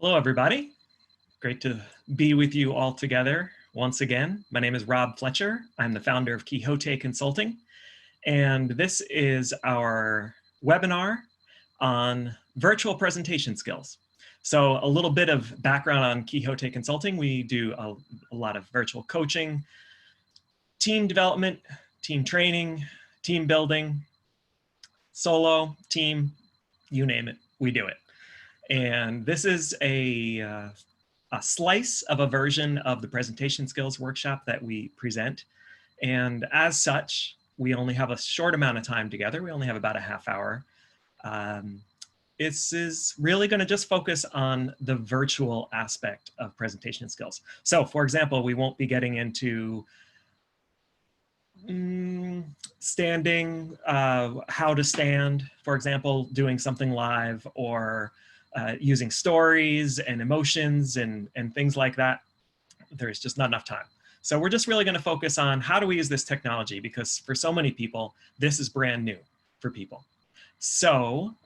Hello, everybody. Great to be with you all together once again. My name is Rob Fletcher. I'm the founder of Quixote Consulting, and this is our webinar on virtual presentation skills. So a little bit of background on Quixote Consulting. We do a lot of virtual coaching, team development, team training, team building, solo, team, you name it, we do it. And this is a slice of a version of the presentation skills workshop that we present. And as such, we only have a short amount of time together. We only have about a half hour. This is really going to just focus on the virtual aspect of presentation skills. So for example, we won't be getting into standing, how to stand, for example, doing something live, or using stories and emotions and things like that. There's just not enough time. So we're just really going to focus on how do we use this technology, because for so many people, this is brand new for people. So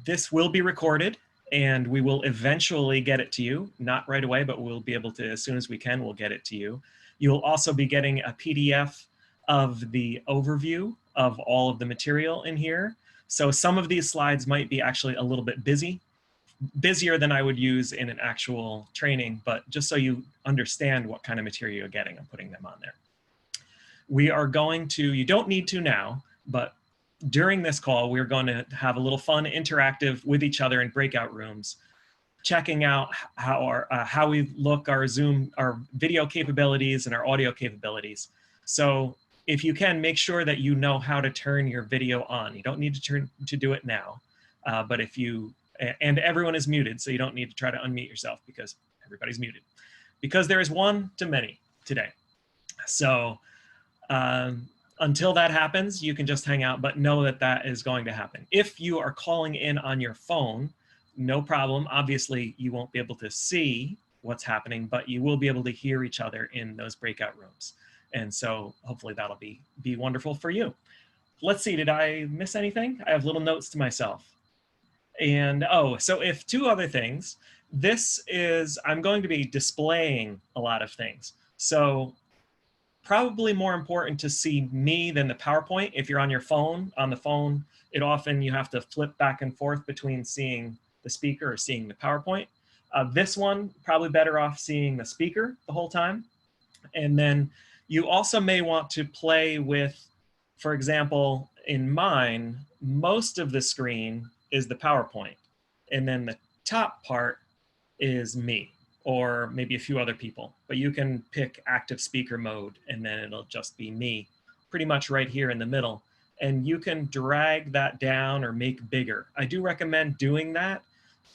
this will be recorded and we will eventually get it to you, not right away, but we'll be able to, as soon as we can, we'll get it to you. You'll also be getting a PDF of the overview of all of the material in here. So some of these slides might be actually a little bit busier than I would use in an actual training, but just so you understand what kind of material you're getting, I'm putting them on there. We are going to, you don't need to now, but during this call, we're going to have a little fun interactive with each other in breakout rooms, checking out how we look, our Zoom, our video capabilities and our audio capabilities. So if you can, make sure that you know how to turn your video on. You don't need to do it now, but if you, and everyone is muted, so you don't need to try to unmute yourself because everybody's muted. Because there is one to many today. So until that happens, you can just hang out, but know that that is going to happen. If you are calling in on your phone, no problem. Obviously, you won't be able to see what's happening, but you will be able to hear each other in those breakout rooms. And so hopefully that'll be wonderful for you. Let's see, did I miss anything? I have little notes to myself. And oh, so if two other things, this is, I'm going to be displaying a lot of things. So probably more important to see me than the PowerPoint. If you're on your phone, on the phone, it often you have to flip back and forth between seeing the speaker or seeing the PowerPoint. This one, probably better off seeing the speaker the whole time. And then you also may want to play with, for example, in mine, most of the screen is the PowerPoint. And then the top part is me, or maybe a few other people. But you can pick active speaker mode, and then it'll just be me, pretty much right here in the middle. And you can drag that down or make bigger. I do recommend doing that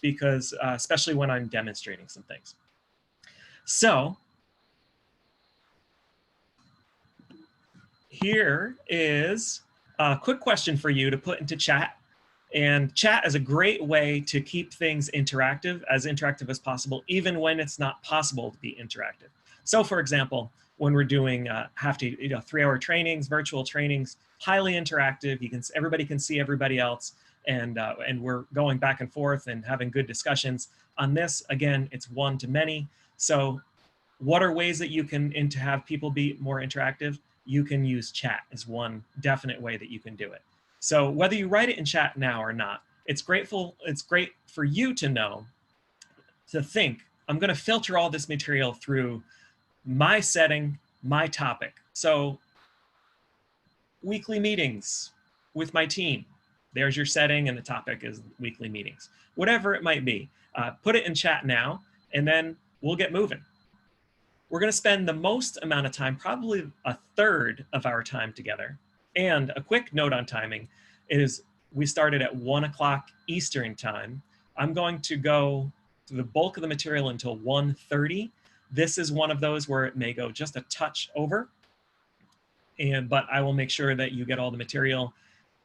because, especially when I'm demonstrating some things. So here is a quick question for you to put into chat. And chat is a great way to keep things interactive as possible, even when it's not possible to be interactive. So for example, when we're doing 3-hour trainings, virtual trainings, highly interactive, everybody can see everybody else, and we're going back and forth and having good discussions. On this, again, it's one to many. So what are ways that you can to have people be more interactive? You can use chat as one definite way that you can do it. So whether you write it in chat now or not, it's great for you to know, to think, I'm going to filter all this material through my setting, my topic. So weekly meetings with my team. There's your setting, and the topic is weekly meetings. Whatever it might be, put it in chat now, and then we'll get moving. We're going to spend the most amount of time, probably a third of our time together. And a quick note on timing is we started at 1 o'clock Eastern time. I'm going to go through the bulk of the material until 1:30. This is one of those where it may go just a touch over, but I will make sure that you get all the material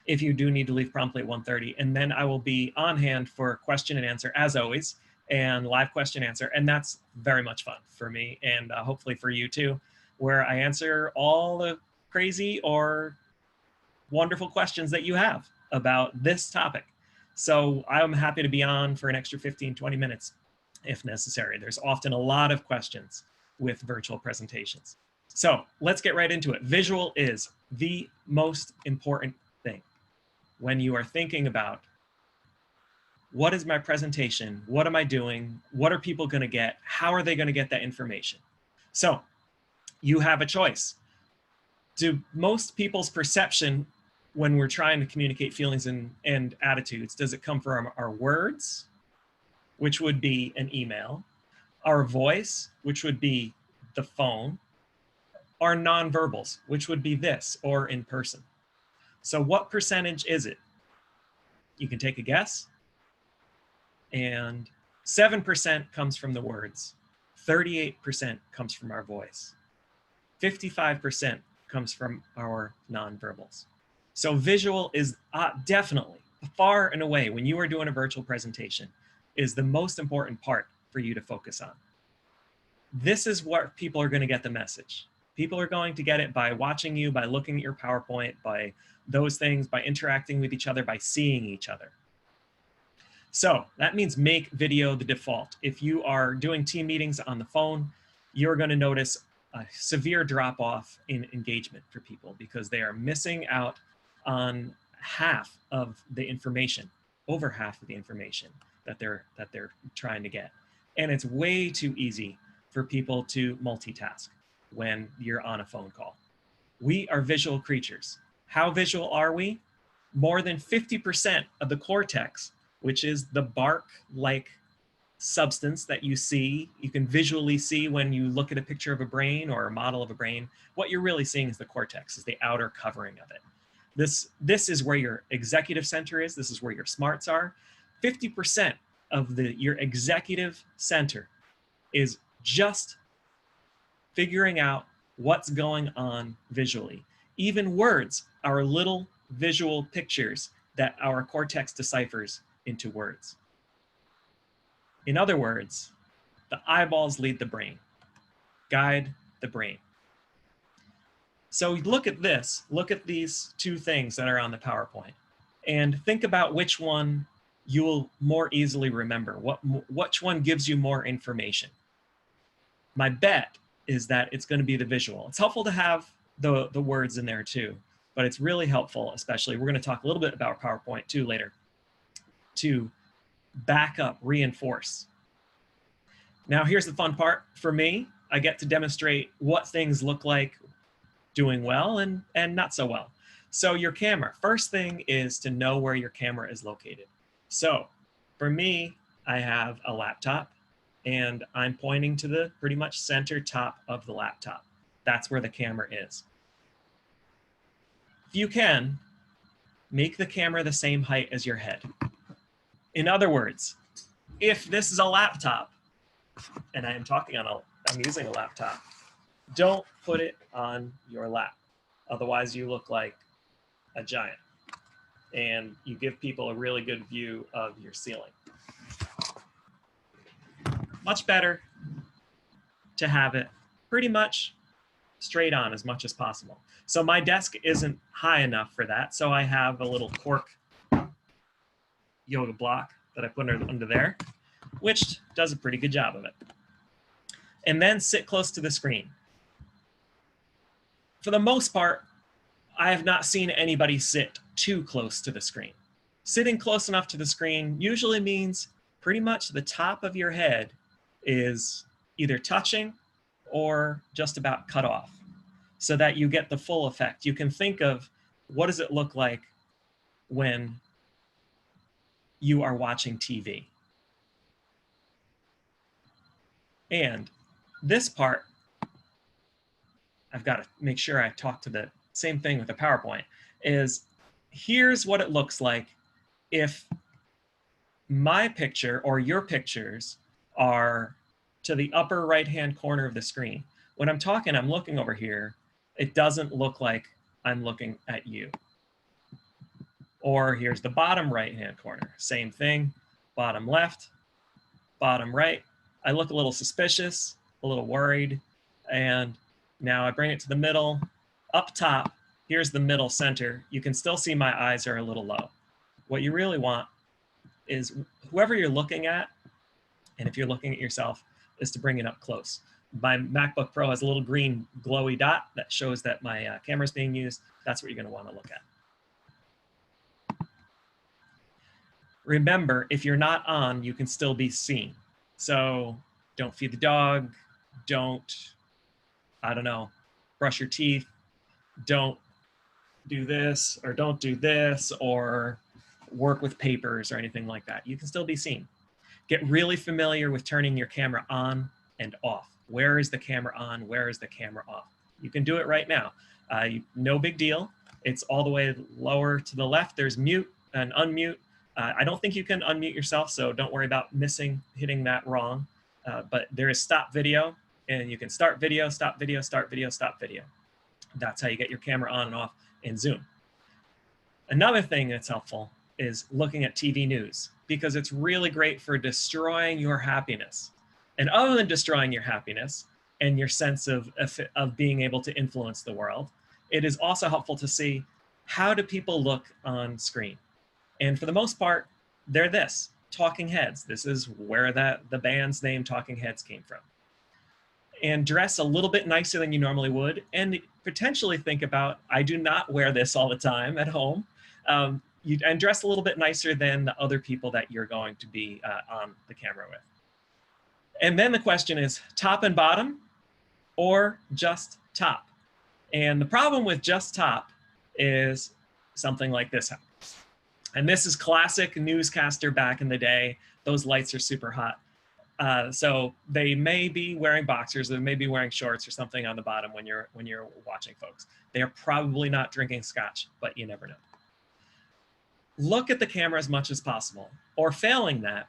if you do need to leave promptly at 1:30. And then I will be on hand for question and answer, as always, and live question answer. And that's very much fun for me, and hopefully for you too, where I answer all the crazy or wonderful questions that you have about this topic. So I'm happy to be on for an extra 15, 20 minutes if necessary. There's often a lot of questions with virtual presentations. So let's get right into it. Visual is the most important thing when you are thinking about what is my presentation? What am I doing? What are people going to get? How are they going to get that information? So you have a choice. Do most people's perception when we're trying to communicate feelings and attitudes, does it come from our words, which would be an email, our voice, which would be the phone, our nonverbals, which would be this or in person? So what percentage is it? You can take a guess. And 7% comes from the words, 38% comes from our voice, 55% comes from our nonverbals. So visual is definitely, far and away, when you are doing a virtual presentation, is the most important part for you to focus on. This is what people are going to get the message. People are going to get it by watching you, by looking at your PowerPoint, by those things, by interacting with each other, by seeing each other. So that means make video the default. If you are doing team meetings on the phone, you're going to notice a severe drop-off in engagement for people because they are missing out on half of the information, over half of the information that they're trying to get. And it's way too easy for people to multitask when you're on a phone call. We are visual creatures. How visual are we? More than 50% of the cortex, which is the bark-like substance that you see, you can visually see when you look at a picture of a brain or a model of a brain. What you're really seeing is the cortex, is the outer covering of it. This is where your executive center is. This is where your smarts are. 50% of your executive center is just figuring out what's going on visually. Even words are little visual pictures that our cortex deciphers into words. In other words, the eyeballs lead the brain, guide the brain. So look at this, look at these two things that are on the PowerPoint and think about which one you will more easily remember, which one gives you more information. My bet is that it's going to be the visual. It's helpful to have the words in there too, but it's really helpful, especially, we're going to talk a little bit about PowerPoint too later, to back up, reinforce. Now here's the fun part for me. I get to demonstrate what things look like doing well and not so well. So your camera, first thing is to know where your camera is located. So for me, I have a laptop and I'm pointing to the pretty much center top of the laptop. That's where the camera is. If you can, make the camera the same height as your head. In other words, if this is a laptop and I'm using a laptop, don't put it on your lap. Otherwise you look like a giant and you give people a really good view of your ceiling. Much better to have it pretty much straight on as much as possible. So my desk isn't high enough for that. So I have a little cork yoga block that I put under there, which does a pretty good job of it. And then sit close to the screen. For the most part, I have not seen anybody sit too close to the screen. Sitting close enough to the screen usually means pretty much the top of your head is either touching or just about cut off so that you get the full effect. You can think of what does it look like when you are watching TV. And this part, I've got to make sure I talk to the same thing with the PowerPoint, is here's what it looks like if my picture or your pictures are to the upper right-hand corner of the screen. When I'm talking, I'm looking over here. It doesn't look like I'm looking at you. Or here's the bottom right-hand corner. Same thing, bottom left, bottom right. I look a little suspicious, a little worried, and now I bring it to the middle. Up top, here's the middle center. You can still see my eyes are a little low. What you really want is whoever you're looking at, and if you're looking at yourself, is to bring it up close. My MacBook Pro has a little green glowy dot that shows that my camera is being used. That's what you're going to want to look at. Remember, if you're not on, you can still be seen. So don't feed the dog. Don't, I don't know, brush your teeth. Don't do this, or don't do this, or work with papers or anything like that. You can still be seen. Get really familiar with turning your camera on and off. Where is the camera on? Where is the camera off? You can do it right now. No big deal. It's all the way lower to the left. There's mute and unmute. I don't think you can unmute yourself, so don't worry about hitting that wrong. But there is stop video, and you can start video, stop video, start video, stop video. That's how you get your camera on and off in Zoom. Another thing that's helpful is looking at TV news, because it's really great for destroying your happiness. And other than destroying your happiness and your sense of being able to influence the world, it is also helpful to see, how do people look on screen? And for the most part, they're this, Talking Heads. This is where the band's name Talking Heads came from. And dress a little bit nicer than you normally would, and potentially think about, I do not wear this all the time at home. And dress a little bit nicer than the other people that you're going to be on the camera with. And then the question is, top and bottom, or just top? And the problem with just top is something like this happens. And this is classic newscaster back in the day. Those lights are super hot. So they may be wearing boxers, they may be wearing shorts or something on the bottom when you're watching folks. They are probably not drinking scotch, but you never know. Look at the camera as much as possible, or failing that,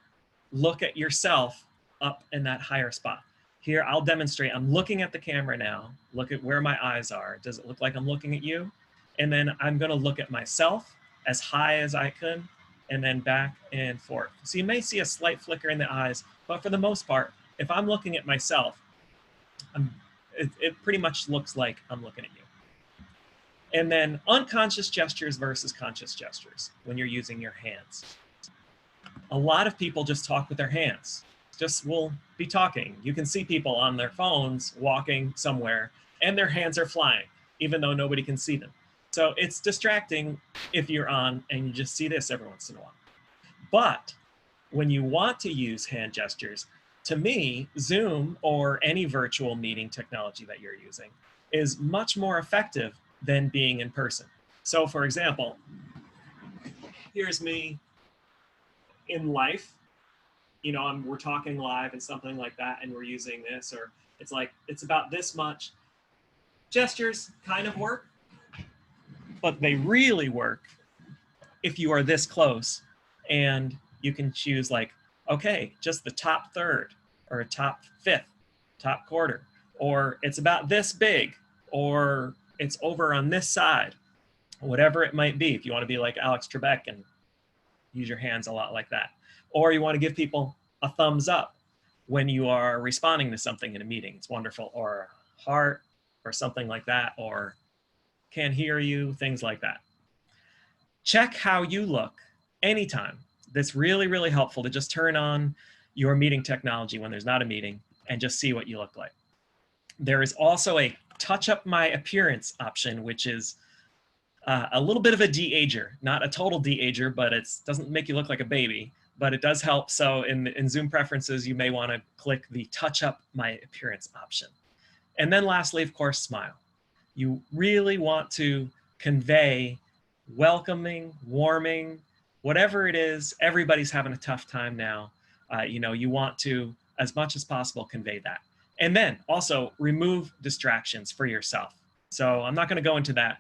look at yourself up in that higher spot. Here, I'll demonstrate. I'm looking at the camera now. Look at where my eyes are. Does it look like I'm looking at you? And then I'm going to look at myself as high as I can, and then back and forth. So you may see a slight flicker in the eyes, but for the most part, if I'm looking at myself, it pretty much looks like I'm looking at you. And then unconscious gestures versus conscious gestures when you're using your hands. A lot of people just talk with their hands. Just will be talking. You can see people on their phones walking somewhere and their hands are flying, even though nobody can see them. So it's distracting if you're on and you just see this every once in a while. But when you want to use hand gestures, to me, Zoom or any virtual meeting technology that you're using is much more effective than being in person. So for example, here's me in life. You know, we're talking live and something like that, and we're using this, or it's about this much. Gestures kind of work, but they really work if you are this close and you can choose like, okay, just the top third or a top fifth, top quarter, or it's about this big, or it's over on this side, whatever it might be. If you want to be like Alex Trebek and use your hands a lot like that, or you want to give people a thumbs up when you are responding to something in a meeting, it's wonderful, or a heart or something like that, or can't hear you, things like that. Check how you look anytime. That's really, really helpful to just turn on your meeting technology when there's not a meeting and just see what you look like. There is also a touch up my appearance option, which is a little bit of a de-ager, not a total de-ager, but it doesn't make you look like a baby, but it does help. So in Zoom preferences, you may want to click the touch up my appearance option. And then lastly, of course, smile. You really want to convey welcoming, warming, whatever it is. Everybody's having a tough time now. You know, you want to, as much as possible, convey that. And then also remove distractions for yourself. So I'm not going to go into that.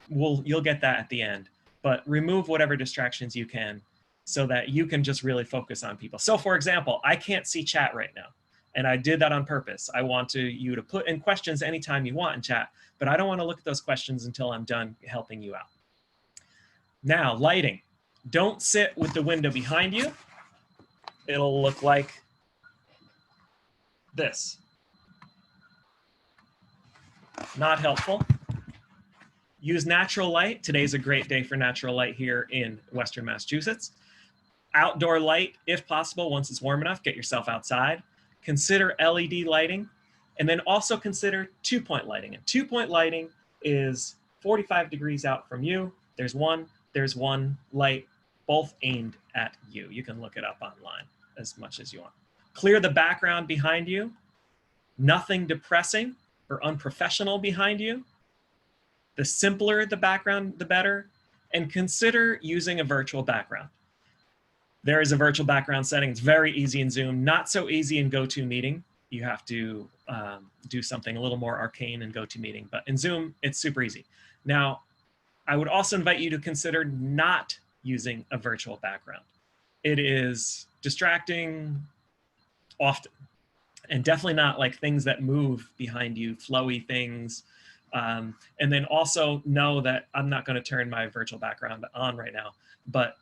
You'll get that at the end, but remove whatever distractions you can so that you can just really focus on people. So for example, I can't see chat right now, and I did that on purpose. I want you to put in questions anytime you want in chat, but I don't want to look at those questions until I'm done helping you out. Now, lighting. Don't sit with the window behind you. It'll look like this. Not helpful. Use natural light. Today's a great day for natural light here in Western Massachusetts. Outdoor light, if possible, once it's warm enough, get yourself outside. Consider LED lighting, and then also consider 2-point lighting. And 2-point lighting is 45 degrees out from you. There's one light, both aimed at you. You can look it up online as much as you want. Clear the background behind you. Nothing depressing or unprofessional behind you. The simpler the background, the better. And consider using a virtual background. There is a virtual background setting. It's very easy in Zoom, not so easy in GoToMeeting. You have to do something a little more arcane in GoToMeeting, but in Zoom, it's super easy. Now, I would also invite you to consider not using a virtual background. It is distracting often, and definitely not like things that move behind you, flowy things. And then also know that I'm not going to turn my virtual background on right now, but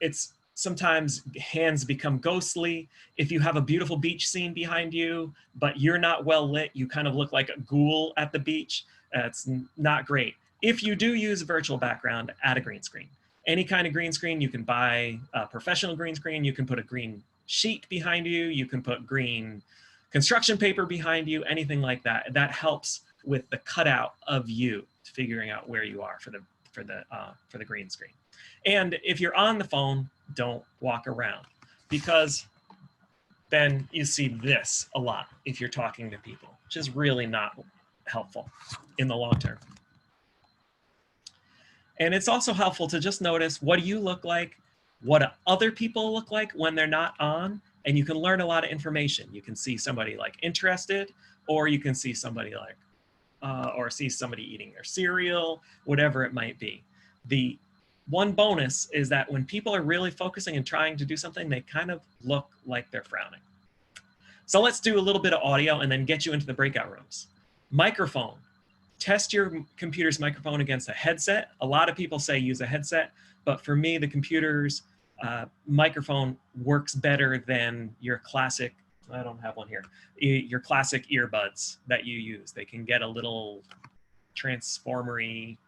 it's sometimes hands become ghostly. If you have a beautiful beach scene behind you, but you're not well lit, you kind of look like a ghoul at the beach. It's not great. If you do use a virtual background, add a green screen. Any kind of green screen, you can buy a professional green screen. You can put a green sheet behind you. You can put green construction paper behind you, anything like that. That helps with the cutout of you, figuring out where you are for the green screen. And if you're on the phone, don't walk around, because then you see this a lot if you're talking to people, which is really not helpful in the long term. And it's also helpful to just notice, what do you look like? What do other people look like when they're not on? And you can learn a lot of information. You can see somebody like interested, or you can see somebody like, or see somebody eating their cereal, whatever it might be. The one bonus is that when people are really focusing and trying to do something, they kind of look like they're frowning. So let's do a little bit of audio and then get you into the breakout rooms. Microphone. Test your computer's microphone against a headset. A lot of people say use a headset, but for me, the computer's microphone works better than your classic, I don't have one here, your classic earbuds that you use. They can get a little transformery,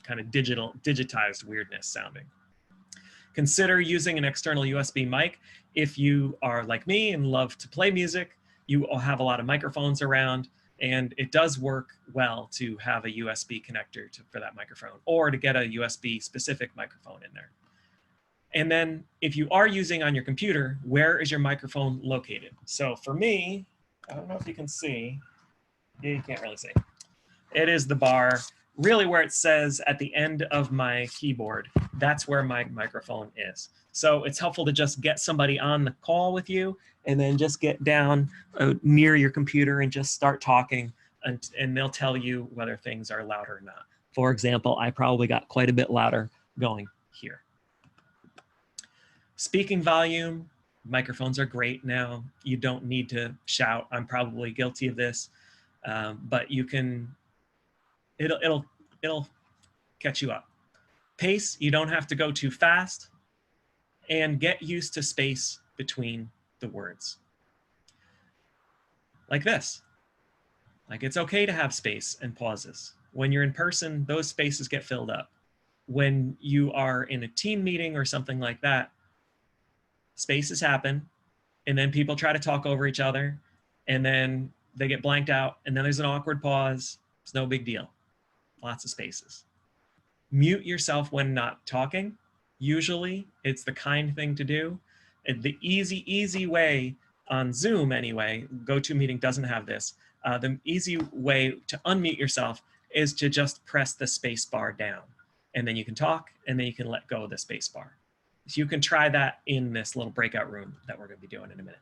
kind of digitized weirdness sounding. Consider using an external USB mic. If you are like me and love to play music, you will have a lot of microphones around, and it does work well to have a USB connector for that microphone, or to get a USB specific microphone in there. And then if you are using on your computer, where is your microphone located? So for me, I don't know if you can see, you can't really see. It is the bar, really where it says at the end of my keyboard, that's where my microphone is. So it's helpful to just get somebody on the call with you, and then just get down near your computer and just start talking, and they'll tell you whether things are loud or not. For example, I probably got quite a bit louder going here. Speaking volume, microphones are great now. You don't need to shout. I'm probably guilty of this, but you can, it'll catch you up. Pace, you don't have to go too fast, and get used to space between the words. Like this. Like, it's okay to have space and pauses. When you're in person, those spaces get filled up. When you are in a team meeting or something like that, spaces happen, and then people try to talk over each other, and then they get blanked out, and then there's an awkward pause. It's no big deal. Lots of spaces. Mute yourself when not talking. Usually, it's the kind thing to do. And the easy way on Zoom anyway, GoToMeeting doesn't have this. The easy way to unmute yourself is to just press the space bar down, and then you can talk, and then you can let go of the space bar. So you can try that in this little breakout room that we're going to be doing in a minute.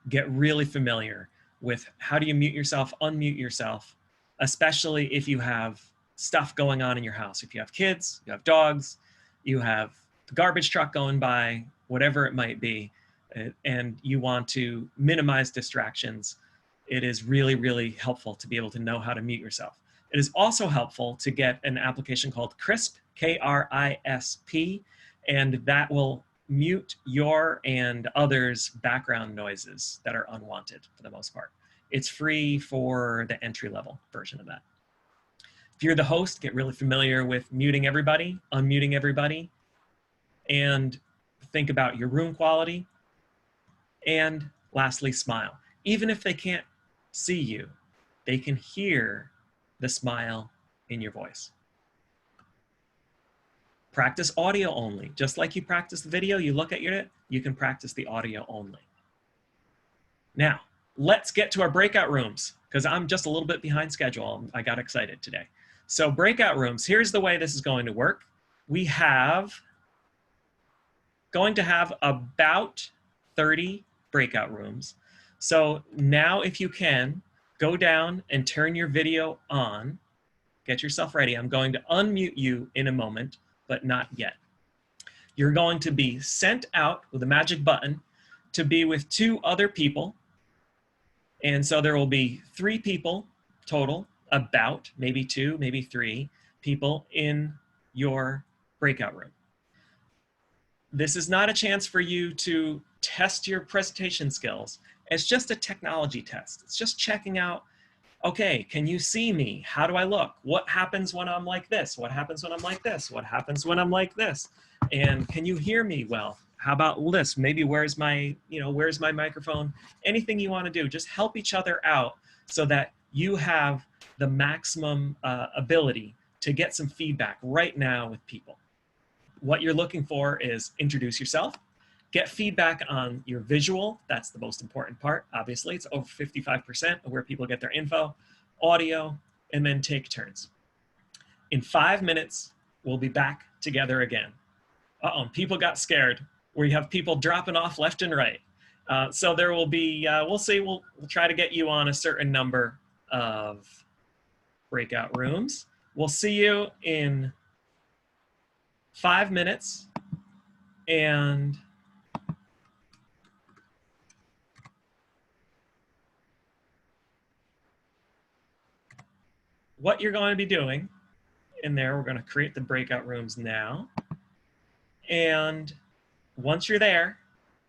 Get really familiar with how do you mute yourself, unmute yourself, especially if you have stuff going on in your house. If you have kids, you have dogs, you have the garbage truck going by, whatever it might be, and you want to minimize distractions, it is really helpful to be able to know how to mute yourself. It is also helpful to get an application called CRISP, K-R-I-S-P, and that will mute your and others' background noises that are unwanted for the most part. It's free for the entry-level version of that. If you're the host, get really familiar with muting everybody, unmuting everybody, and think about your room quality, and lastly, smile. Even if they can't see you, they can hear the smile in your voice. Practice audio only. Just like you practice the video, you look at it, you can practice the audio only. Now, let's get to our breakout rooms, because I'm just a little bit behind schedule. I got excited today. So breakout rooms, here's the way this is going to work. We have going to have about 30 breakout rooms. So now if you can, go down and turn your video on. Get yourself ready. I'm going to unmute you in a moment, but not yet. You're going to be sent out with a magic button to be with 2 other people. And so there will be 3 people total, about maybe 2, maybe 3 people in your breakout room. This is not a chance for you to test your presentation skills. It's just a technology test. It's just checking out, okay, can you see me? How do I look? What happens when I'm like this? What happens when I'm like this? What happens when I'm like this? And can you hear me well? How about this? Maybe where's my microphone? Anything you want to do, just help each other out so that you have the maximum ability to get some feedback right now with people. What you're looking for is introduce yourself, get feedback on your visual. That's the most important part. Obviously, it's over 55% of where people get their info, audio, and then take turns. In 5 minutes, we'll be back together again. Uh-oh, people got scared. We have people dropping off left and right. So there will be, we'll see, we'll try to get you on a certain number of breakout rooms. We'll see you in 5 minutes. And what you're going to be doing in there, we're going to create the breakout rooms now. And once you're there,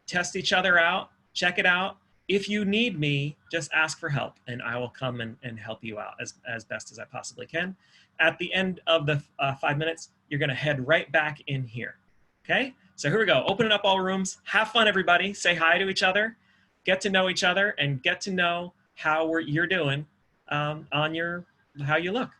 test each other out, check it out. If you need me, just ask for help and I will come and help you out as best as I possibly can. At the end of the 5 minutes, you're going to head right back in here. Okay, so here we go. Opening up all rooms. Have fun, everybody. Say hi to each other. Get to know each other and get to know how you're doing on how you look.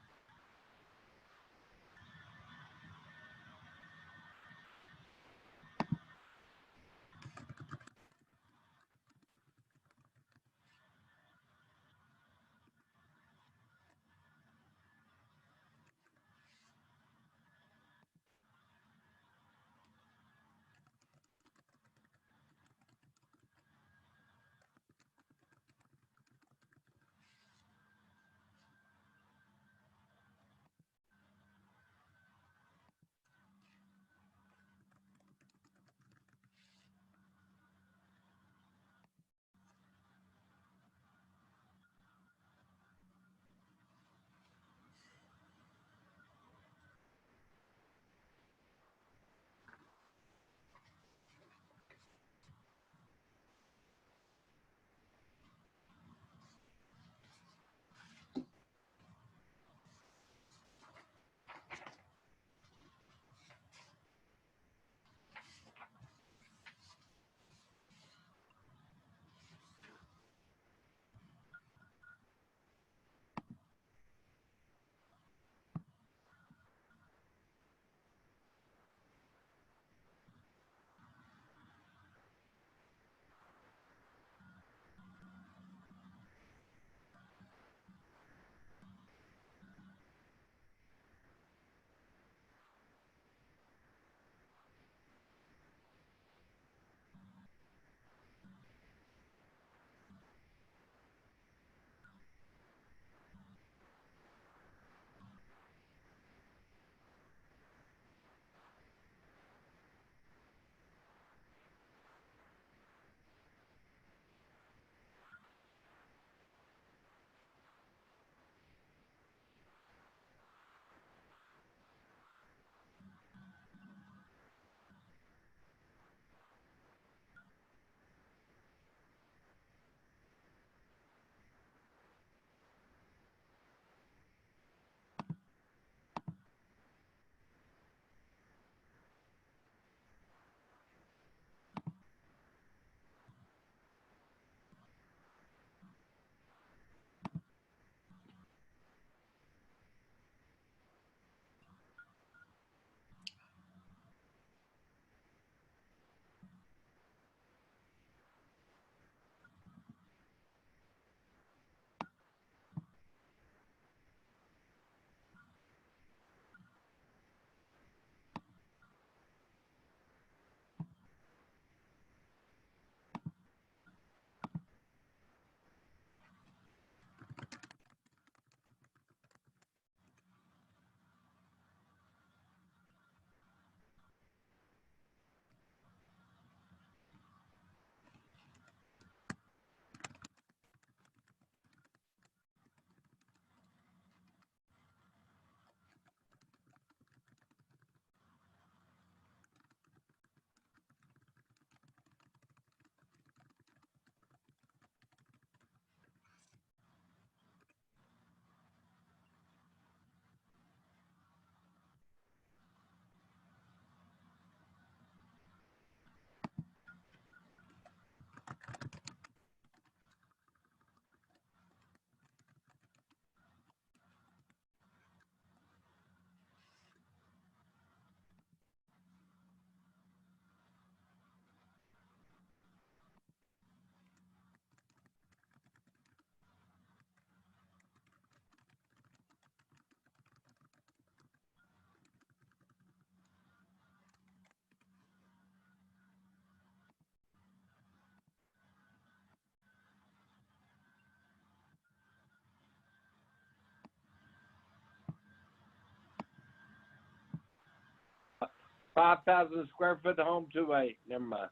5,000 square foot home, 2.8. Never mind.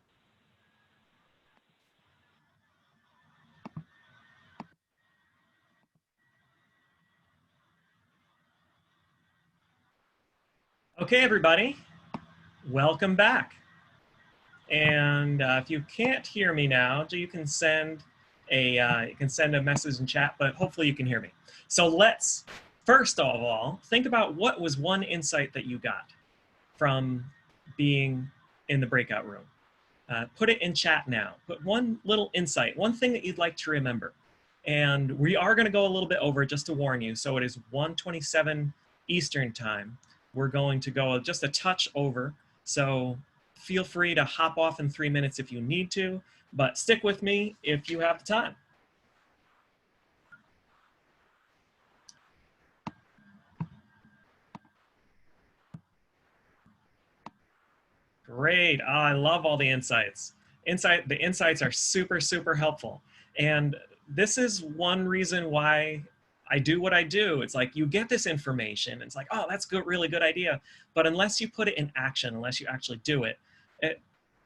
Okay, everybody, welcome back. And if you can't hear me now, you can send a message in chat, but hopefully you can hear me. So let's first of all think about what was one insight that you got from being in the breakout room. Put it in chat now. Put one little insight, one thing that you'd like to remember. And we are going to go a little bit over, just to warn you. So it is 1:27 Eastern time. We're going to go just a touch over. So feel free to hop off in 3 minutes if you need to, but stick with me if you have the time. Great. Oh, I love all the insights. The insights are super, super helpful. And this is one reason why I do what I do. It's like you get this information. It's like, oh, that's good, really good idea. But unless you put it in action, unless you actually do it,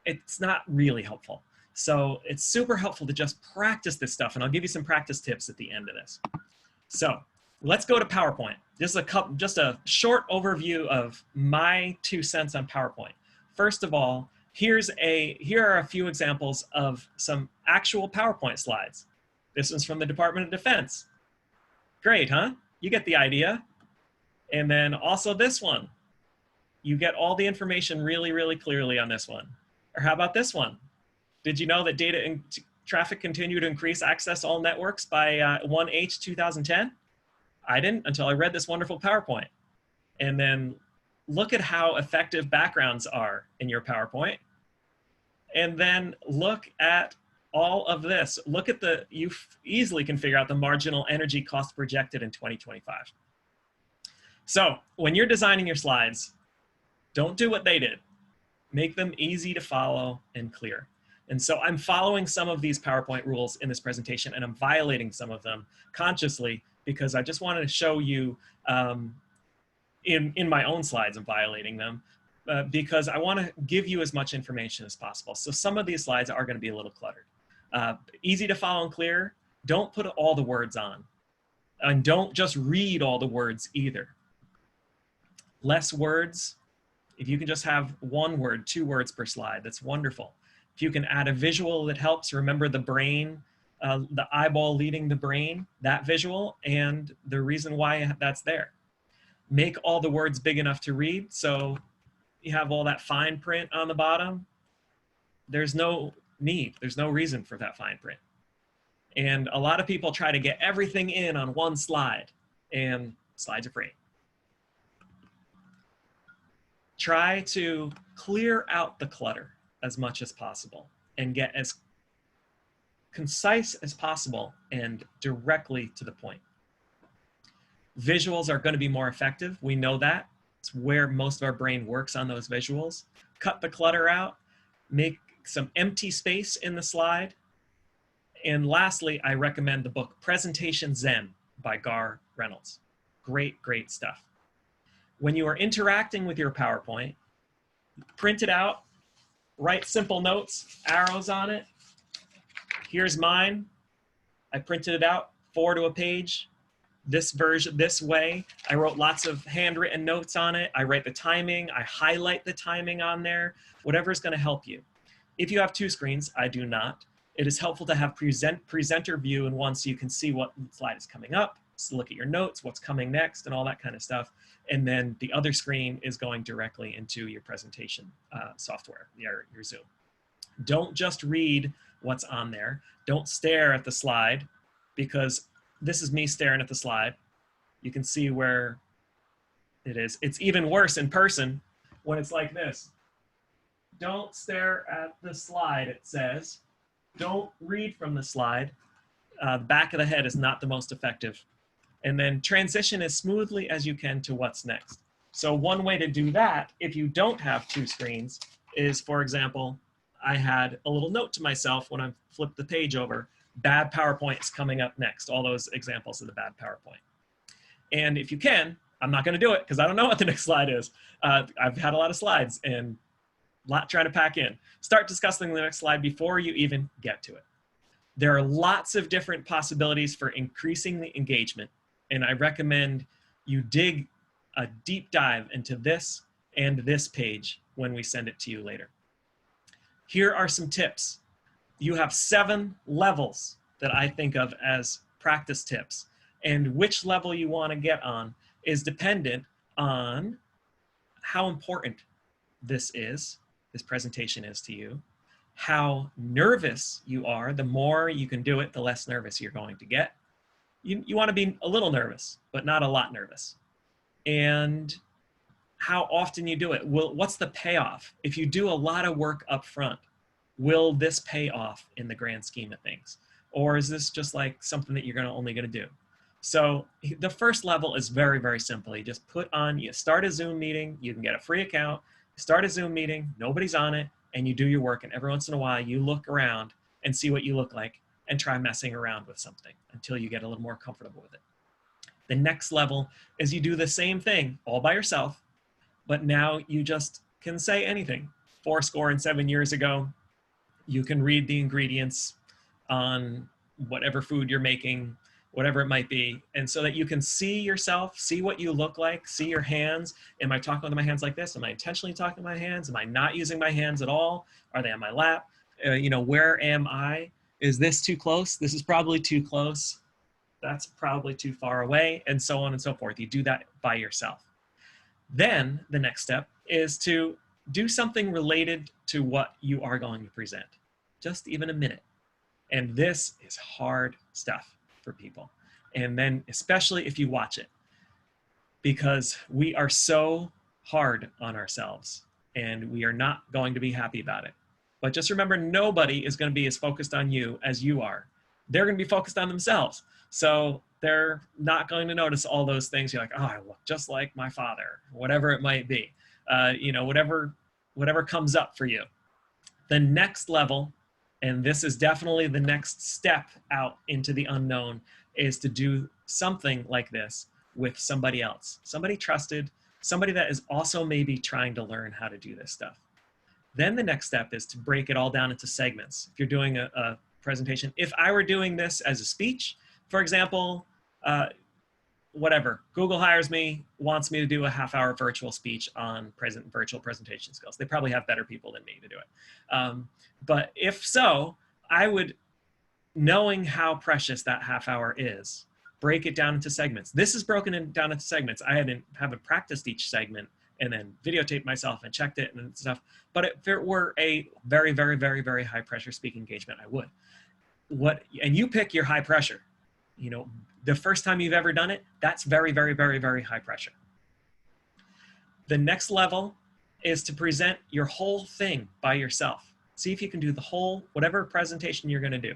it's not really helpful. So it's super helpful to just practice this stuff. And I'll give you some practice tips at the end of this. So let's go to PowerPoint. Just a short overview of my 2 cents on PowerPoint. First of all, here are a few examples of some actual PowerPoint slides. This one's from the Department of Defense. Great, huh? You get the idea. And then also this one. You get all the information really, really clearly on this one. Or how about this one? Did you know that data and traffic continue to increase access all networks by 1H 2010? I didn't until I read this wonderful PowerPoint. And then look at how effective backgrounds are in your PowerPoint. And then look at all of this. Look at you easily can figure out the marginal energy cost projected in 2025. So when you're designing your slides, don't do what they did. Make them easy to follow and clear. And so I'm following some of these PowerPoint rules in this presentation, and I'm violating some of them consciously because I just wanted to show you in my own slides, I'm violating them because I want to give you as much information as possible. So some of these slides are going to be a little cluttered. Easy to follow and clear. Don't put all the words on. And don't just read all the words either. Less words. If you can just have 1 word, 2 words per slide, that's wonderful. If you can add a visual that helps, remember the brain, the eyeball leading the brain, that visual, and the reason why that's there. Make all the words big enough to read, so you have all that fine print on the bottom. There's no need, there's no reason for that fine print. And a lot of people try to get everything in on 1 slide, and slides are free. Try to clear out the clutter as much as possible and get as concise as possible and directly to the point. Visuals are going to be more effective. We know that. It's where most of our brain works, on those visuals. Cut the clutter out. Make some empty space in the slide. And lastly, I recommend the book Presentation Zen by Gar Reynolds. Great, great stuff. When you are interacting with your PowerPoint, print it out, write simple notes, arrows on it. Here's mine. I printed it out, 4 to a page. This version, this way. I wrote lots of handwritten notes on it. I write the timing. I highlight the timing on there. Whatever's going to help you. If you have 2 screens, I do not. It is helpful to have presenter view in one so you can see what slide is coming up. So look at your notes, what's coming next, and all that kind of stuff. And then the other screen is going directly into your presentation software, your Zoom. Don't just read what's on there. Don't stare at the slide, because this is me staring at the slide. You can see where it is. It's even worse in person when it's like this. Don't stare at the slide, it says. Don't read from the slide. The back of the head is not the most effective. And then transition as smoothly as you can to what's next. So one way to do that, if you don't have 2 screens, is, for example, I had a little note to myself when I flipped the page over, bad PowerPoint is coming up next, all those examples of the bad PowerPoint. And if you can, I'm not going to do it because I don't know what the next slide is. I've had a lot of slides and a lot trying to pack in. Start discussing the next slide before you even get to it. There are lots of different possibilities for increasing the engagement, and I recommend you dig a deep dive into this and this page when we send it to you later. Here are some tips. You have 7 levels that I think of as practice tips, and which level you want to get on is dependent on how important this presentation is to you, how nervous you are. The more you can do it, the less nervous you're going to get. You want to be a little nervous, but not a lot nervous. And how often you do it. What's the payoff? If you do a lot of work up front, will this pay off in the grand scheme of things? Or is this just like something that you're only going to do? So the first level is very, very simple. You just you start a Zoom meeting, you can get a free account, start a Zoom meeting, nobody's on it, and you do your work. And every once in a while, you look around and see what you look like and try messing around with something until you get a little more comfortable with it. The next level is you do the same thing all by yourself, but now you just can say anything. 7 years ago, you can read the ingredients on whatever food you're making, whatever it might be, and so that you can see yourself, see what you look like, see your hands. Am I talking with my hands like this? Am I intentionally talking with my hands? Am I not using my hands at all? Are they on my lap? Where am I? Is this too close? This is probably too close. That's probably too far away, and so on and so forth. You do that by yourself. Then the next step is to do something related to what you are going to present, just even a minute. And this is hard stuff for people. And then especially if you watch it, because we are so hard on ourselves and we are not going to be happy about it. But just remember, nobody is going to be as focused on you as you are. They're going to be focused on themselves. So they're not going to notice all those things. You're like, oh, I look just like my father, whatever it might be, whatever comes up for you. The next level, and this is definitely the next step out into the unknown, is to do something like this with somebody else, somebody trusted, somebody that is also maybe trying to learn how to do this stuff. Then the next step is to break it all down into segments. If you're doing a presentation, if I were doing this as a speech, for example, Google hires me, wants me to do a half-hour virtual speech on virtual presentation skills. They probably have better people than me to do it. But if so, I would, knowing how precious that half hour is, break it down into segments. This is broken down into segments. I haven't practiced each segment and then videotaped myself and checked it and stuff. But if it were a very, very, very, very high pressure speaking engagement, I would. And you pick your high pressure. The first time you've ever done it, that's very, very, very, very high pressure. The next level is to present your whole thing by yourself. See if you can do the whole, whatever presentation you're going to do,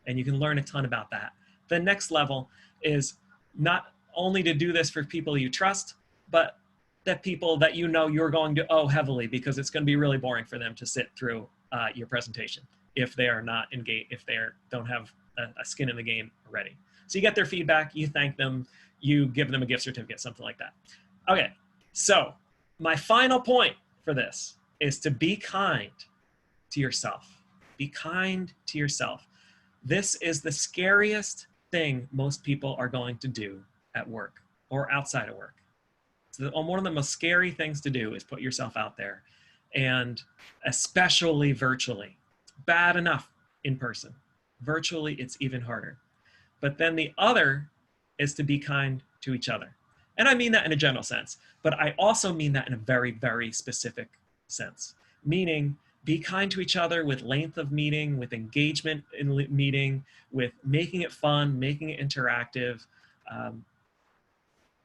and you can learn a ton about that. The next level is not only to do this for people you trust, but that people that you're going to owe heavily, because it's going to be really boring for them to sit through your presentation if they are not engaged, if they don't have a skin in the game already. So you get their feedback, you thank them, you give them a gift certificate, something like that. Okay, so my final point for this is to be kind to yourself. Be kind to yourself. This is the scariest thing most people are going to do at work or outside of work. So one of the most scary things to do is put yourself out there, and especially virtually. It's bad enough in person. Virtually, it's even harder. But then the other is to be kind to each other. And I mean that in a general sense, but I also mean that in a very, very specific sense. Meaning, be kind to each other with length of meeting, with engagement in meeting, with making it fun, making it interactive.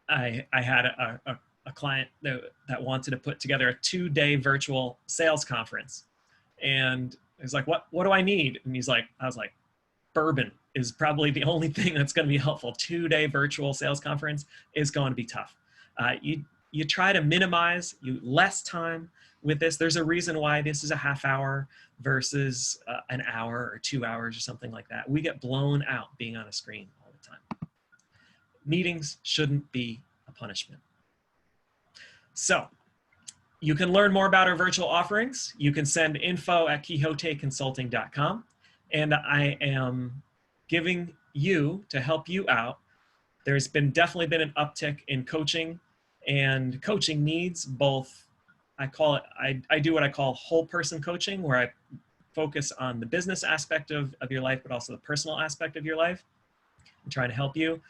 I had a client that wanted to put together a 2-day virtual sales conference. And he's like, what do I need? And I was like, bourbon is probably the only thing that's going to be helpful. 2-day virtual sales conference is going to be tough. You try to minimize less time with this. There's a reason why this is a half hour versus an hour or 2 hours or something like that. We get blown out being on a screen all the time. Meetings shouldn't be a punishment. So you can learn more about our virtual offerings. You can send info@quixoteconsulting.com. And I am giving you, to help you out, there's definitely been an uptick in coaching and coaching needs, both, I do what I call whole person coaching, where I focus on the business aspect of your life, but also the personal aspect of your life. I'm trying to help you.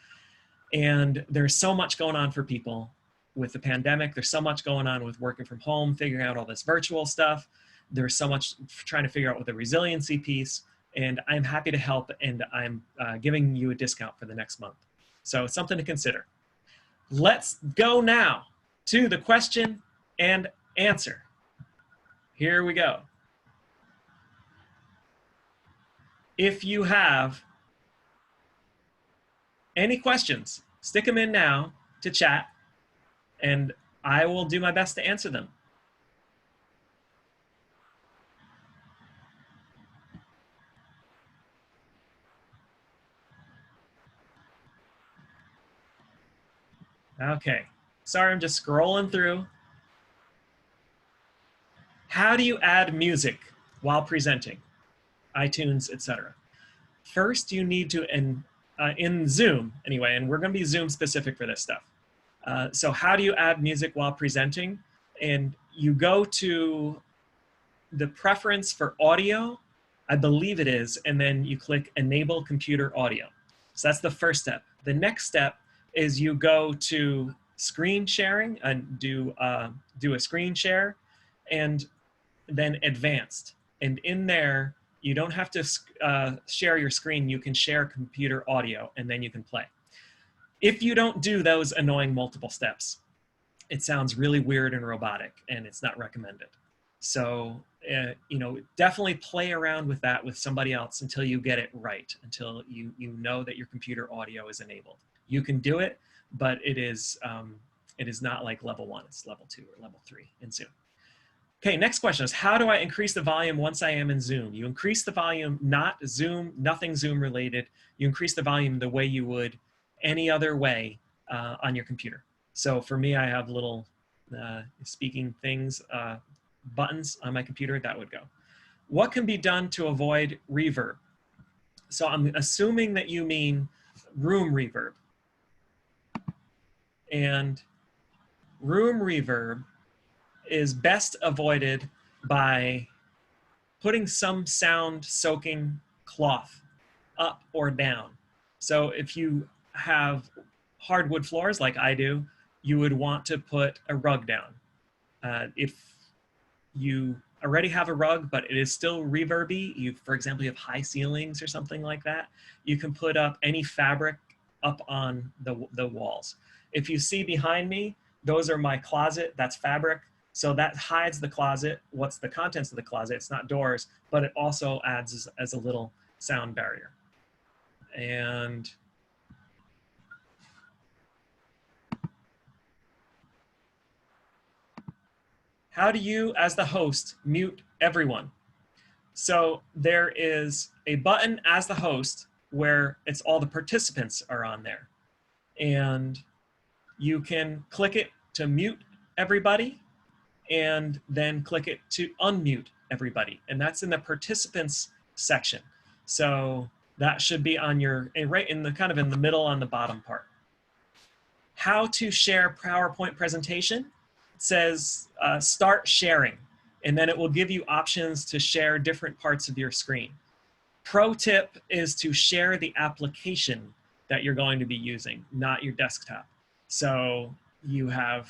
And there's so much going on for people with the pandemic. There's so much going on with working from home, figuring out all this virtual stuff. There's so much trying to figure out with the resiliency piece. And I'm happy to help, and I'm giving you a discount for the next month. So it's something to consider. Let's go now to the question and answer. Here we go. If you have any questions, stick them in now to chat, and I will do my best to answer them. Okay, sorry, I'm just scrolling through. How do you add music while presenting? iTunes, etc. First, you need to, in Zoom anyway, and we're going to be Zoom specific for this stuff. So how do you add music while presenting? And you go to the preference for audio, I believe it is, and then you click enable computer audio. So that's the first step. The next step is you go to screen sharing and do a screen share, and then advanced. And in there, you don't have to share your screen. You can share computer audio, and then you can play. If you don't do those annoying multiple steps, it sounds really weird and robotic, and it's not recommended. So, definitely play around with that with somebody else until you get it right, until you know that your computer audio is enabled. You can do it, but it is not like level 1, it's level 2 or level 3 in Zoom. Okay, next question is, how do I increase the volume once I am in Zoom? You increase the volume, nothing Zoom related. You increase the volume the way you would any other way on your computer. So for me, I have little speaking things, buttons on my computer that would go. What can be done to avoid reverb? So I'm assuming that you mean room reverb. And room reverb is best avoided by putting some sound soaking cloth up or down. So if you have hardwood floors like I do, you would want to put a rug down. If you already have a rug, but it is still reverby, for example, you have high ceilings or something like that, you can put up any fabric up on the walls. If you see behind me, those are my closet, that's fabric. So that hides the closet, what's the contents of the closet. It's not doors, but it also adds as a little sound barrier. And how do you, as the host, mute everyone? So there is a button as the host where it's all the participants are on there. And you can click it to mute everybody, and then click it to unmute everybody. And that's in the participants section. So that should be on your, right in the kind of in the middle on the bottom part. How to share PowerPoint presentation. It says start sharing, and then it will give you options to share different parts of your screen. Pro tip is to share the application that you're going to be using, not your desktop. So you have,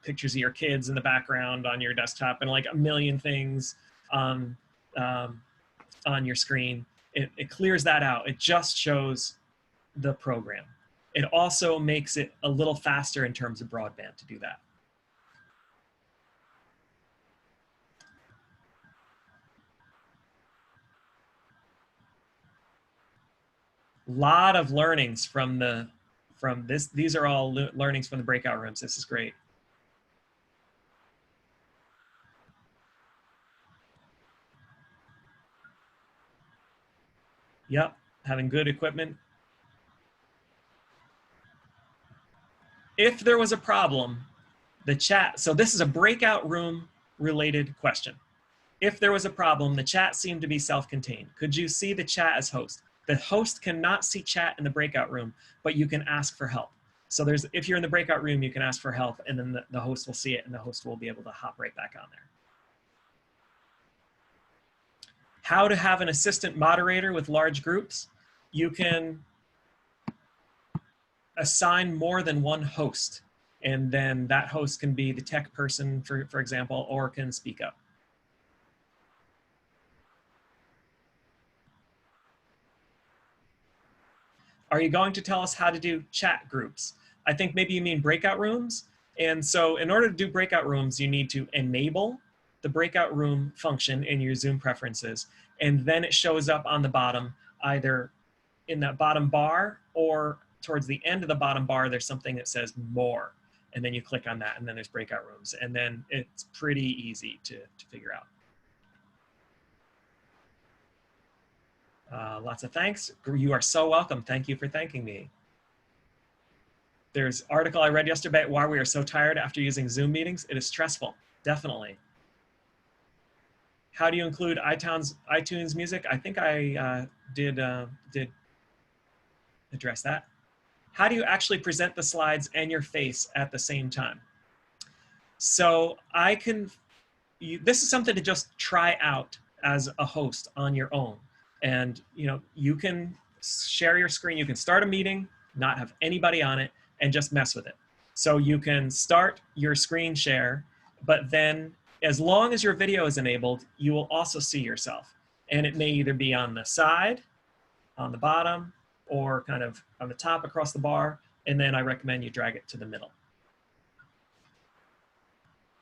pictures of your kids in the background on your desktop and like a million things on your screen. It clears that out. It just shows the program. It also makes it a little faster in terms of broadband to do that. Lot of learnings from this. These are all learnings from the breakout rooms. This is great. Yep, having good equipment. If there was a problem, The chat, so this is a breakout room related question. If there was a problem, the chat seemed to be self-contained. Could you see the chat as host? The host cannot see chat in the breakout room, but you can ask for help. So if you're in the breakout room, you can ask for help, and then the host will see it, and the host will be able to hop right back on there. How to have an assistant moderator with large groups? You can assign more than one host, and then that host can be the tech person, for example, or can speak up. Are you going to tell us how to do chat groups? I think maybe you mean breakout rooms. And so in order to do breakout rooms, you need to enable the breakout room function in your Zoom preferences. And then it shows up on the bottom, either in that bottom bar or towards the end of the bottom bar, there's something that says more. And then you click on that, and then there's breakout rooms. And then it's pretty easy to figure out. Lots of thanks. You are so welcome. Thank you for thanking me. There's an article I read yesterday about why we are so tired after using Zoom meetings. It is stressful, definitely. How do you include iTunes music? I think I did address that. How do you actually present the slides and your face at the same time? So this is something to just try out as a host on your own. And you can share your screen. You can start a meeting, not have anybody on it, and just mess with it. So you can start your screen share, but then as long as your video is enabled, you will also see yourself. And it may either be on the side, on the bottom, or kind of on the top across the bar. And then I recommend you drag it to the middle.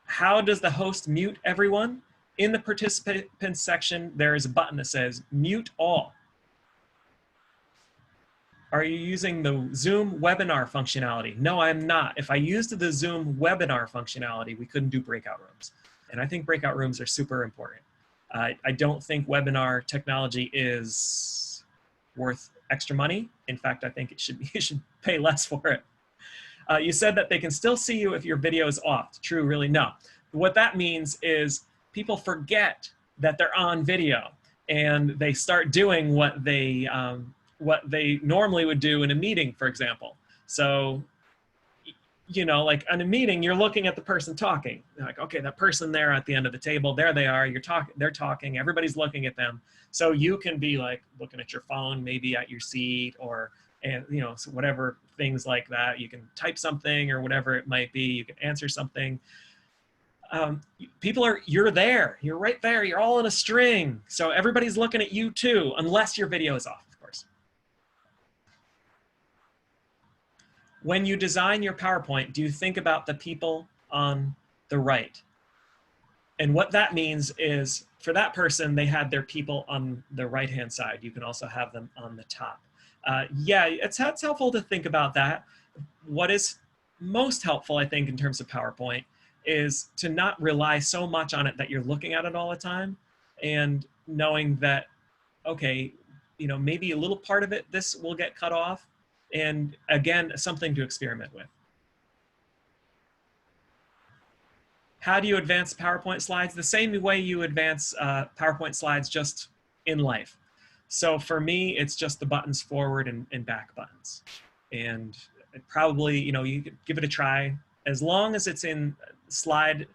How does the host mute everyone? In the participants section, there is a button that says mute all. Are you using the Zoom webinar functionality? No, I'm not. If I used the Zoom webinar functionality, we couldn't do breakout rooms. And I think breakout rooms are super important. I don't think webinar technology is worth extra money. In fact, I think you should pay less for it. You said that they can still see you if your video is off. True, really? No. What that means is people forget that they're on video, and they start doing what they normally would do in a meeting, for example. So, like in a meeting, you're looking at the person talking. You're like, okay, that person there at the end of the table, there they are. They're talking. Everybody's looking at them. So you can be like looking at your phone, maybe at your seat, or so whatever things like that. You can type something or whatever it might be. You can answer something. You're there. You're right there. You're all in a string. So everybody's looking at you too, unless your video is off, of course. When you design your PowerPoint, do you think about the people on the right? And what that means is for that person, they had their people on the right-hand side. You can also have them on the top. Yeah, it's helpful to think about that. What is most helpful, I think, in terms of PowerPoint is to not rely so much on it that you're looking at it all the time, and knowing that, okay, maybe a little part of it, this will get cut off. And again, something to experiment with. How do you advance PowerPoint slides? The same way you advance PowerPoint slides just in life. So for me, it's just the buttons forward and back buttons. And probably, you could give it a try as long as it's in slide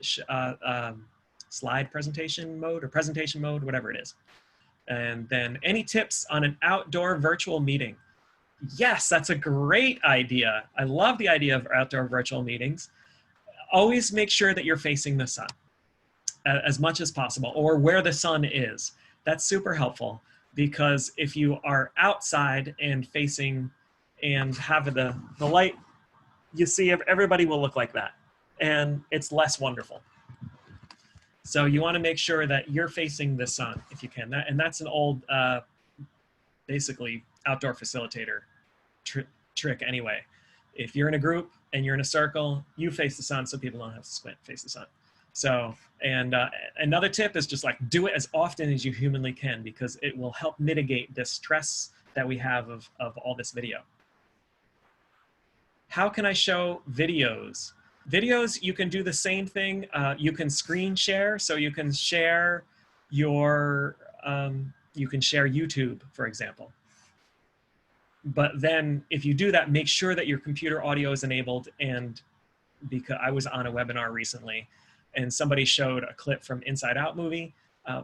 presentation mode or presentation mode, whatever it is. And then any tips on an outdoor virtual meeting? Yes, that's a great idea. I love the idea of outdoor virtual meetings. Always make sure that you're facing the sun as much as possible, or where the sun is. That's super helpful, because if you are outside and facing and have the light, you see everybody will look like that, and it's less wonderful. So you want to make sure that you're facing the sun if you can. And that's an old, basically, outdoor facilitator trick anyway. If you're in a group and you're in a circle, you face the sun so people don't have to squint, face the sun. So, and another tip is just like do it as often as you humanly can, because it will help mitigate the stress that we have of all this video. How can I show videos? Videos, you can do the same thing. You can screen share, so you can share your, you can share YouTube, for example. But then if you do that, make sure that your computer audio is enabled. And because I was on a webinar recently and somebody showed a clip from Inside Out movie,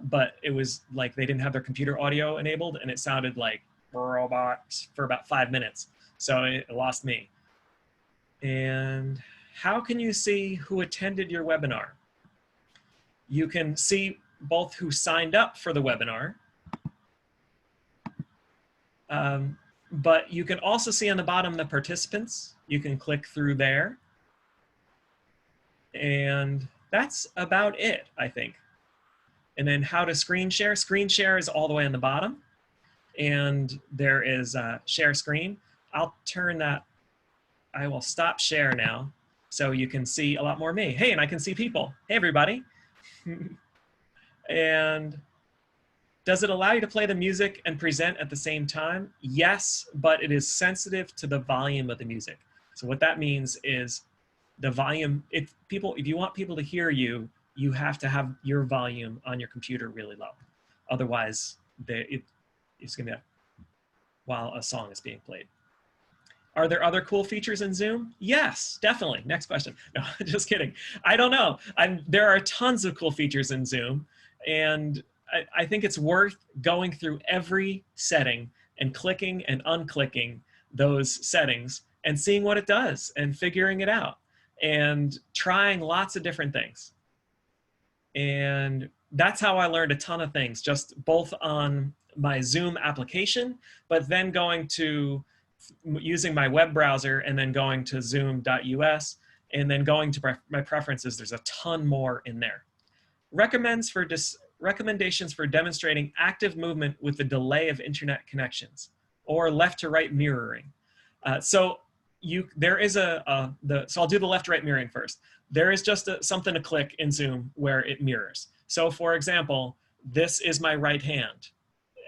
but it was like they didn't have their computer audio enabled and it sounded like robots for about 5 minutes. So it lost me. And how can you see who attended your webinar? You can see both who signed up for the webinar, but you can also see on the bottom the participants. You can click through there. And that's about it, I think. And then how to screen share. Screen share is all the way on the bottom. And there is share screen. I'll turn that, I will stop share now so you can see a lot more of me. Hey, and I can see people. Hey, everybody. And does it allow you to play the music and present at the same time? Yes, but it is sensitive to the volume of the music. So what that means is the volume, if you want people to hear you, you have to have your volume on your computer really low. Otherwise, it's gonna, while a song is being played. Are there other cool features in Zoom? Yes, definitely. Next question. No, just kidding. I don't know. There are tons of cool features in Zoom, and I think it's worth going through every setting and clicking and unclicking those settings and seeing what it does and figuring it out and trying lots of different things. And that's how I learned a ton of things, just both on my Zoom application, but then going to using my web browser and then going to zoom.us and then going to my preferences. There's a ton more in there. Recommendations for demonstrating active movement with the delay of internet connections or left to right mirroring. So I'll do the left to right mirroring first. There is just something to click in Zoom where it mirrors. So for example, this is my right hand.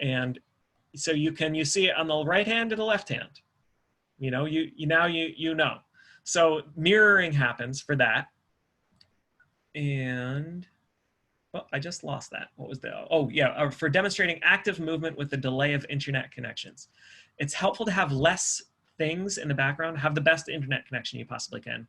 And so you see it on the right hand or the left hand. You know. So mirroring happens for that. And, well, I just lost that. What was the, oh yeah, for demonstrating active movement with the delay of internet connections. It's helpful to have less things in the background, have the best internet connection you possibly can.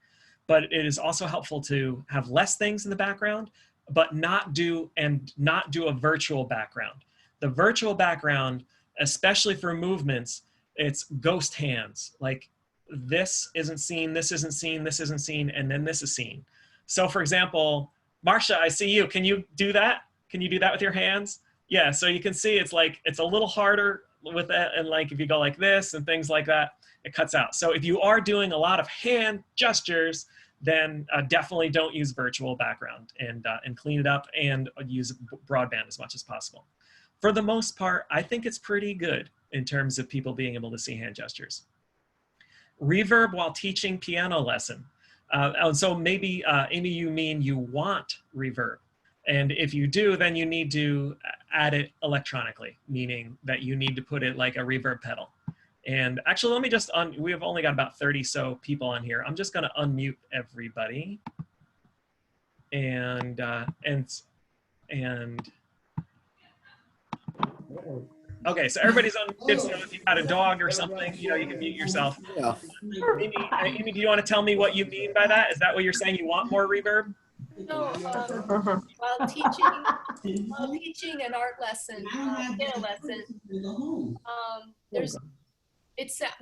But it is also helpful to have less things in the background, but not do a virtual background. The virtual background, especially for movements, it's ghost hands. Like this isn't seen, this isn't seen, this isn't seen, and then this is seen. So for example, Marcia, I see you. Can you do that? Can you do that with your hands? Yeah, so you can see it's like, it's a little harder with that. And like if you go like this and things like that, it cuts out. So if you are doing a lot of hand gestures, then definitely don't use virtual background and clean it up and use broadband as much as possible. For the most part, I think it's pretty good in terms of people being able to see hand gestures. Reverb while teaching piano lesson. So maybe, Amy, you mean you want reverb. And if you do, then you need to add it electronically, meaning that you need to put it like a reverb pedal. And actually, let me just, we have only got about 30 so people on here. I'm just gonna unmute everybody. And okay, so everybody's unmuted, so if you've got a dog or something, you know, you can mute yourself. Yeah. Amy, do you want to tell me what you mean by that? Is that what you're saying, you want more reverb? No, while teaching an art lesson, piano lesson,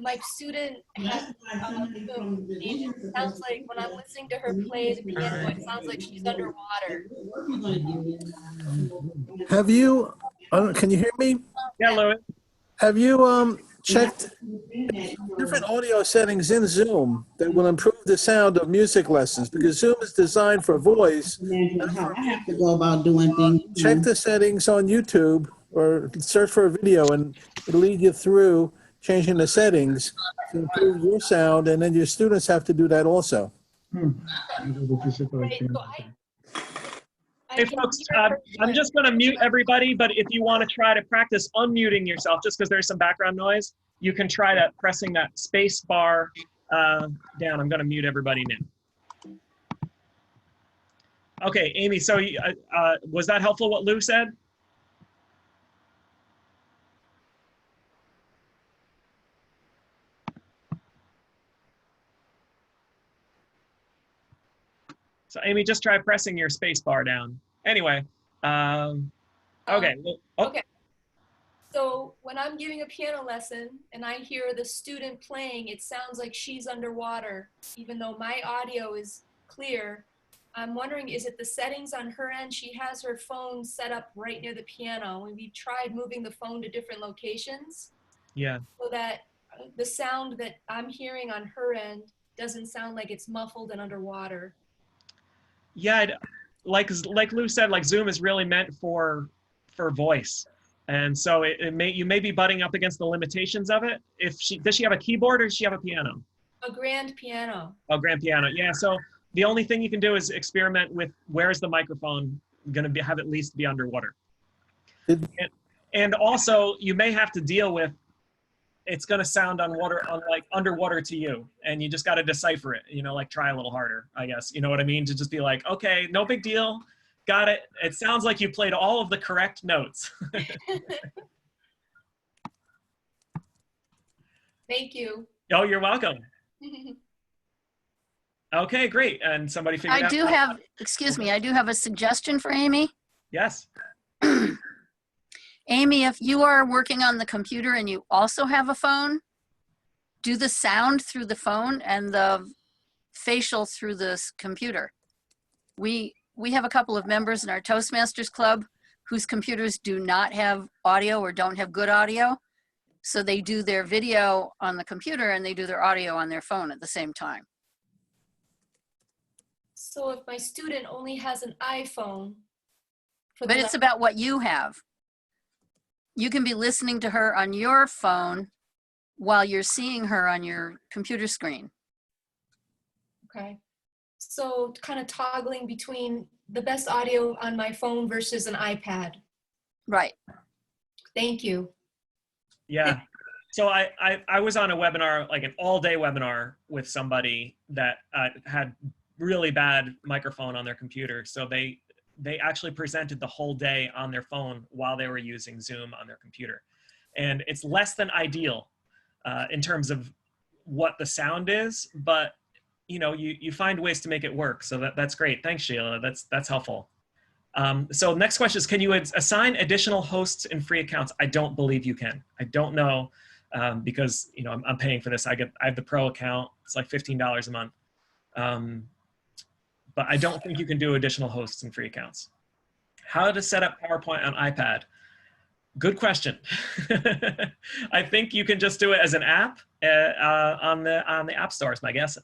my student has, it sounds like when I'm listening to her play the piano, it sounds like she's underwater. Have you, can you hear me? Yeah, Louis. Have you checked different audio settings in Zoom that will improve the sound of music lessons? Because Zoom is designed for voice. How I have to go about doing things. Check the settings on YouTube or search for a video and it'll lead you through changing the settings to improve your sound, and then your students have to do that also. Hey folks, I'm just going to mute everybody, but if you want to try to practice unmuting yourself, just because there's some background noise, you can try that pressing that space bar down. I'm going to mute everybody now. Okay, Amy, so was that helpful what Lou said? So Amy, just try pressing your space bar down. Anyway, okay. Well, oh, Okay. So when I'm giving a piano lesson and I hear the student playing, it sounds like she's underwater, even though my audio is clear. I'm wondering, is it the settings on her end? She has her phone set up right near the piano, and we tried moving the phone to different locations yeah. so that the sound that I'm hearing on her end doesn't sound like it's muffled and underwater. Yeah, like Lou said, like Zoom is really meant for voice. And so you may be butting up against the limitations of it. Does she have a keyboard or does she have a piano? A grand piano. Oh, grand piano. Yeah. So the only thing you can do is experiment with where's the microphone going to have at least be underwater. And also you may have to deal with it's going to sound like underwater to you, and you just got to decipher it. You know, like try a little harder, I guess. You know what I mean? To just be like, okay, no big deal. Got it. It sounds like you played all of the correct notes. Thank you. Oh, you're welcome. Okay, great. And somebody figured out. Excuse me, I do have a suggestion for Amy. Yes. Amy, if you are working on the computer and you also have a phone, do the sound through the phone and the facial through this computer. We have a couple of members in our Toastmasters Club whose computers do not have audio or don't have good audio. So they do their video on the computer and they do their audio on their phone at the same time. So if my student only has an iPhone. But it's about what you have. You can be listening to her on your phone while you're seeing her on your computer screen. Okay. So kind of toggling between the best audio on my phone versus an iPad. Right. Thank you. Yeah. So I was on a webinar, like an all-day webinar with somebody that had really bad microphone on their computer. So they actually presented the whole day on their phone while they were using Zoom on their computer. And it's less than ideal in terms of what the sound is, but you know, you find ways to make it work. So that's great. Thanks, Sheila. That's helpful. So next question is, can you assign additional hosts in free accounts? I don't believe you can. I don't know because you know I'm paying for this. I have the pro account. It's like $15 a month. But I don't think you can do additional hosts in free accounts. How to set up PowerPoint on iPad? Good question. I think you can just do it as an app on the app store is my guess.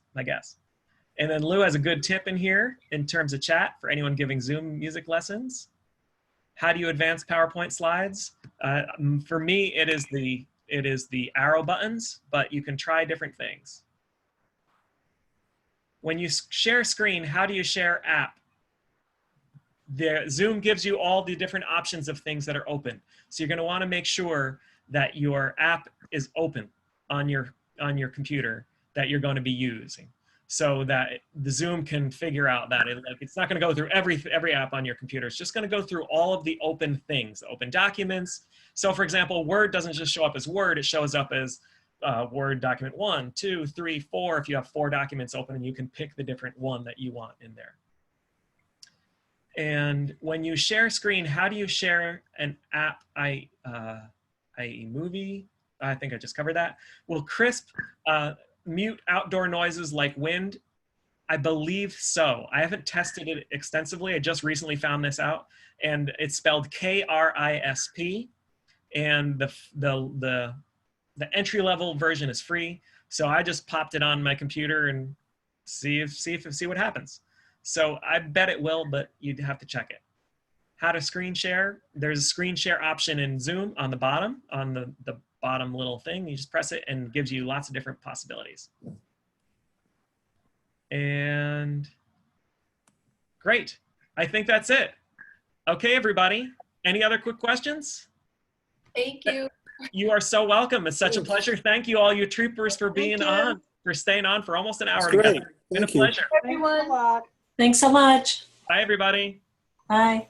And then Lou has a good tip in here in terms of chat for anyone giving Zoom music lessons. How do you advance PowerPoint slides? For me, it is the arrow buttons, but you can try different things. When you share screen, how do you share app? Zoom gives you all the different options of things that are open. So you're going to want to make sure that your app is open on your computer that you're going to be using, so that the Zoom can figure out that it's not going to go through every app on your computer. It's just going to go through all of the open things, the open documents. So for example, Word doesn't just show up as Word, it shows up as Word document 1, 2, 3, 4. If you have 4 documents open, and you can pick the different one that you want in there. And when you share screen, how do you share an app, i.e. movie? I think I just covered that. Will Crisp mute outdoor noises like wind? I believe so. I haven't tested it extensively. I just recently found this out, and it's spelled KRISP, and the entry-level version is free. So I just popped it on my computer and see what happens. So I bet it will, but you'd have to check it. How to screen share? There's a screen share option in Zoom on the bottom, on the bottom little thing. You just press it and it gives you lots of different possibilities. And great. I think that's it. Okay, everybody. Any other quick questions? Thank you. You are so welcome. It's such a pleasure. Thank you, all you troopers, for being on, for staying on for almost an hour together. It's been a pleasure. Everyone. Thanks so much. Bye, everybody. Bye.